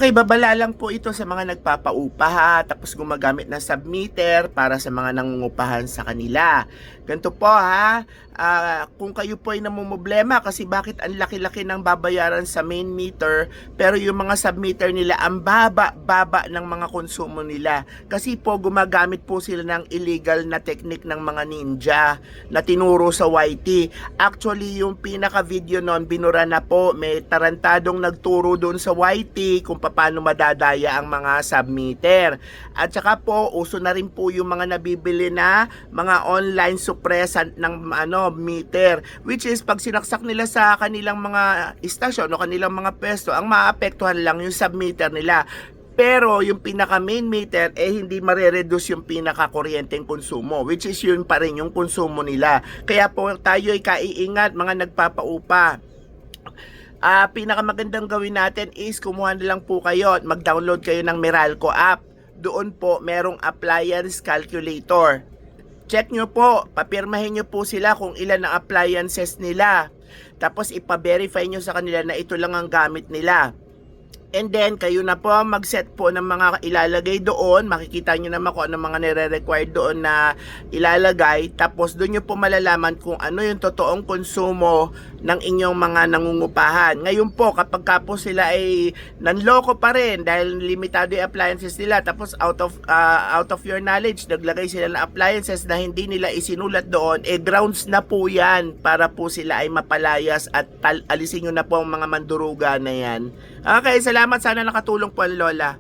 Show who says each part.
Speaker 1: Okay, babala lang po ito sa mga nagpapaupa ha, tapos gumagamit ng submeter para sa mga nangungupahan sa kanila. Ganito po ha, kung kayo po ay namumblema kasi bakit ang laki-laki ng babayaran sa main meter, pero yung mga submeter nila ang baba ng mga konsumo nila. Kasi po gumagamit po sila ng illegal na technique ng mga ninja na tinuro sa YT. Actually, yung pinaka-video nun, binura na po, may tarantadong nagturo doon sa YT kung paano madadaya ang mga submeter. At saka po, uso na rin po yung mga nabibili na mga online suppressant ng meter, which is pag sinaksak nila sa kanilang mga istasyon o kanilang mga pwesto, ang maapektuhan lang yung submeter nila. Pero yung pinaka main meter hindi mare-reduce yung pinaka kuryenteng konsumo, which is yun pa rin yung konsumo nila. Kaya po tayo ay kaiingat mga nagpapaupa. Pinakamagandang gawin natin is kumuha na lang po kayo at mag-download kayo ng Meralco app. Doon po merong appliance calculator. Check nyo po, papirmahin nyo po sila kung ilan ang appliances nila. Tapos ipa-verify nyo sa kanila na ito lang ang gamit nila. And then, kayo na po mag-set po ng mga ilalagay doon. Makikita nyo naman kung ano mga nire-require doon na ilalagay. Tapos, doon nyo po malalaman kung ano yung totoong konsumo ng inyong mga nangungupahan. Ngayon po, kapag ka po sila ay nanloko pa rin dahil limitado yung appliances nila, tapos out of your knowledge, naglagay sila ng appliances na hindi nila isinulat doon, grounds na po yan para po sila ay mapalayas at alisin nyo na po ang mga manduruga na yan. Okay, salamat. Sana nakatulong po ang Lola.